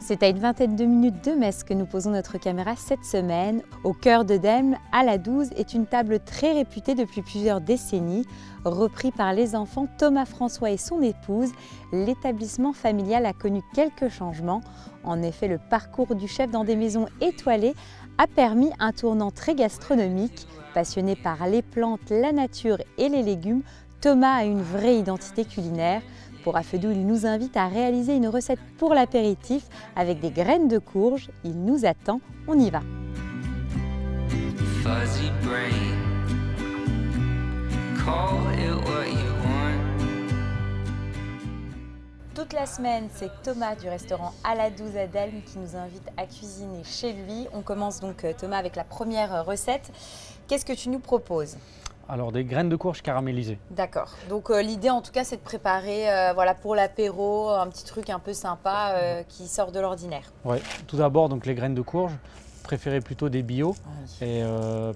C'est à une vingtaine de minutes de Metz que nous posons notre caméra cette semaine. Au cœur de Delme, à la 12, est une table très réputée depuis plusieurs décennies. Repris par les enfants Thomas François et son épouse, l'établissement familial a connu quelques changements. En effet, le parcours du chef dans des maisons étoilées a permis un tournant très gastronomique. Passionné par les plantes, la nature et les légumes, Thomas a une vraie identité culinaire. Pour Afedou, il nous invite à réaliser une recette pour l'apéritif avec des graines de courge. Il nous attend, on y va. Fuzzy brain, call it what you want. Toute la semaine, c'est Thomas du restaurant à la 12 à Delme qui nous invite à cuisiner chez lui. On commence donc, Thomas, avec la première recette. Qu'est-ce que tu nous proposes ? Alors des graines de courge caramélisées. D'accord. Donc l'idée en tout cas c'est de préparer voilà, pour l'apéro un petit truc un peu sympa qui sort de l'ordinaire. Ouais. Tout d'abord donc les graines de courge, préférez plutôt des bio Oui. et,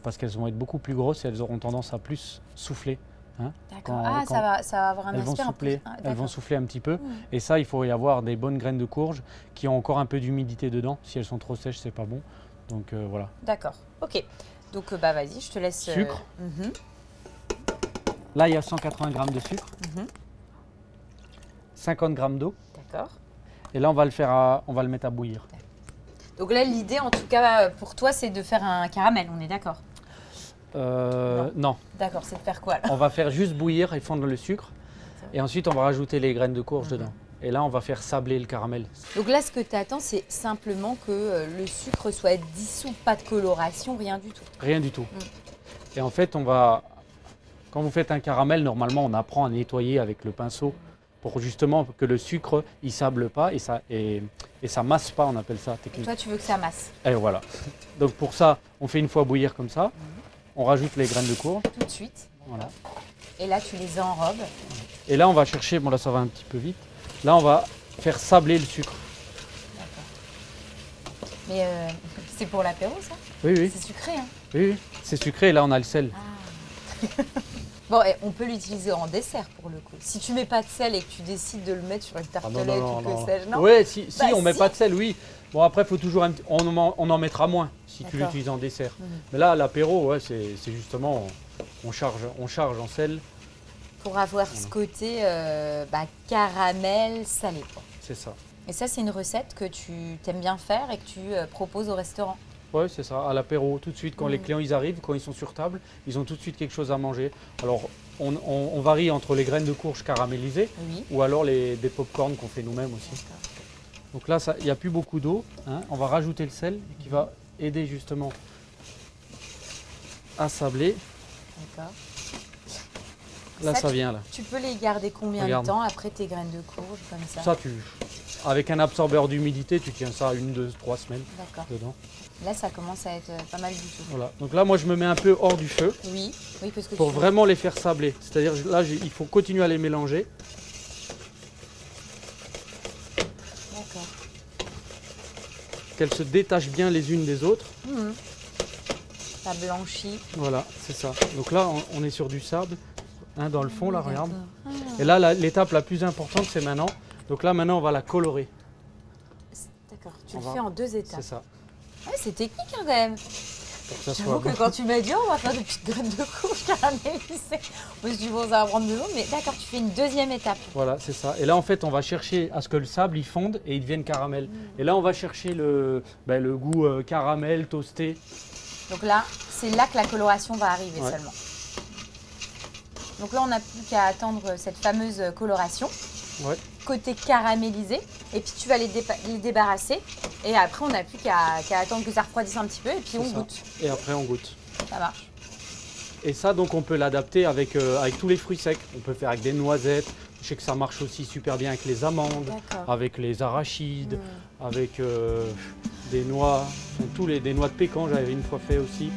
parce qu'elles vont être beaucoup plus grosses et elles auront tendance à plus souffler. Hein. D'accord. Quand Ça va avoir un elles vont aspect souffler, un peu... elles vont souffler un petit peu. Mmh. Et ça, il faut y avoir des bonnes graines de courge qui ont encore un peu d'humidité dedans. Si elles sont trop sèches, c'est pas bon. Donc voilà. D'accord. Ok. Donc vas-y, je te laisse... Sucre. Mhm. Là, il y a 180 g de sucre, Mhm. 50 g d'eau. D'accord. Et là, on va le mettre à bouillir. Donc là l'idée en tout cas pour toi c'est de faire un caramel, on est d'accord ? Non. D'accord, c'est de faire quoi là ? On va faire juste bouillir et fondre le sucre. Et ensuite, on va rajouter les graines de courge Mhm. dedans. Et là, on va faire sabler le caramel. Donc là ce que tu attends c'est simplement que le sucre soit dissous, pas de coloration, rien du tout. Rien du tout. Et en fait, quand vous faites un caramel, normalement, on apprend à nettoyer avec le pinceau pour justement que le sucre, il sable pas et ça masse pas, on appelle ça Et techniquement. toi tu veux que ça masse Et voilà. Donc pour ça, on fait une fois bouillir comme ça. On rajoute les graines de courge. tout de suite. Voilà. Et là tu les enrobes. Et là, on va chercher, bon là ça va un petit peu vite. Là, on va faire sabler le sucre. Mais c'est pour l'apéro ça ? Oui, oui. C'est sucré hein ? Oui, oui. C'est sucré et là, on a le sel. Bon, et on peut l'utiliser en dessert pour le coup. Si tu mets pas de sel et que tu décides de le mettre sur une tartelette ou que sais-je, non ? Oui, si Bah, on met si. pas de sel, oui. Bon, après, il faut toujours on en mettra moins si tu D'accord. l'utilises en dessert. Mhm. Mais là, l'apéro, ouais, c'est justement, on charge en sel. Pour avoir ce côté caramel salé. Quoi. C'est ça. Et ça, c'est une recette que tu aimes bien faire et que tu proposes au restaurant. Oui, c'est ça. À l'apéro, tout de suite, quand les clients ils arrivent, quand ils sont sur table, ils ont tout de suite quelque chose à manger. Alors, on varie entre les graines de courge caramélisées Oui. ou alors des pop-corn qu'on fait nous-mêmes aussi. D'accord. Donc là, il n'y a plus beaucoup d'eau. Hein. On va rajouter le sel qui va aider justement à sabler. D'accord. Là, ça tu, vient là. Tu peux les garder combien Regarde. de temps après tes graines de courge comme ça ? Ça, avec un absorbeur d'humidité, tu tiens ça 1, 2, 3 semaines D'accord. dedans. Là, ça commence à être pas mal du tout. Voilà. Donc là, moi, je me mets un peu hors du feu Oui, parce que pour vraiment les faire sabler. C'est-à-dire là, il faut continuer à les mélanger. D'accord. Qu'elles se détachent bien les unes des autres. Mhm. Ça blanchit. Voilà, c'est ça. Donc là, on est sur du sable, hein, dans le fond, là, regarde. D'accord. Et là, l'étape la plus importante, c'est maintenant. Donc là, maintenant, on va la colorer. D'accord, tu On le va- fais en 2 étapes. C'est ça. Ouais, c'est technique hein, quand même. Pour que ça J'avoue soit que bon. quand tu m'as dit on va faire des petites graines de courge caramélisées, je me suis dit bon ça va prendre 2 jours, mais d'accord, tu fais une deuxième étape. Voilà, c'est ça. Et là, en fait, on va chercher à ce que le sable, il fonde et il devienne caramel. Et là, on va chercher le goût caramel, toasté. Donc là, c'est là que la coloration va arriver Ouais. seulement. Donc là, on n'a plus qu'à attendre cette fameuse coloration, Ouais. côté caramélisé, et puis tu vas les débarrasser, et après on n'a plus qu'à attendre que ça refroidisse un petit peu, et puis on C'est ça. goûte. Et après, on goûte. Ça marche. Et ça, donc, on peut l'adapter avec tous les fruits secs. On peut faire avec des noisettes. Je sais que ça marche aussi super bien avec les amandes, D'accord. avec les arachides, avec des noix, enfin, des noix de pécan, j'avais une fois fait aussi.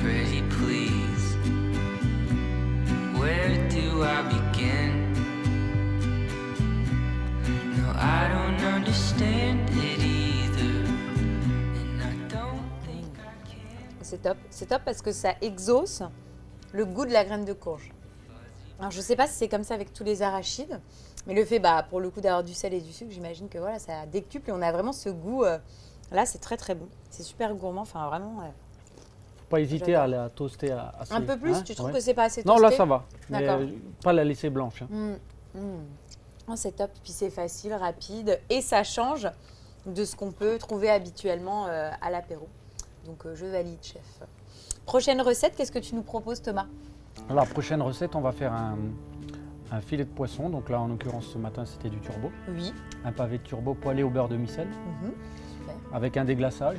Pretty please, where do I begin? C'est top parce que ça exauce le goût de la graine de courge. Alors je ne sais pas si c'est comme ça avec tous les arachides, mais le fait pour le coup d'avoir du sel et du sucre, j'imagine que voilà, ça décuple et on a vraiment ce goût. Là, c'est très très bon. C'est super gourmand, enfin vraiment. Faut pas hésiter à la toaster assez. Un peu plus, hein, tu trouves ouais. que c'est pas assez Non, toasté? là ça va. Mais D'accord. pas la laisser blanche. Oh, c'est top, puis c'est facile, rapide et ça change de ce qu'on peut trouver habituellement à l'apéro. Donc je valide, chef. Prochaine recette, qu'est-ce que tu nous proposes, Thomas? La prochaine recette, on va faire un filet de poisson. Donc là, en l'occurrence, ce matin, c'était du turbo. Oui. Un pavé de turbo poêlé au beurre de micelle Super. avec un déglaçage.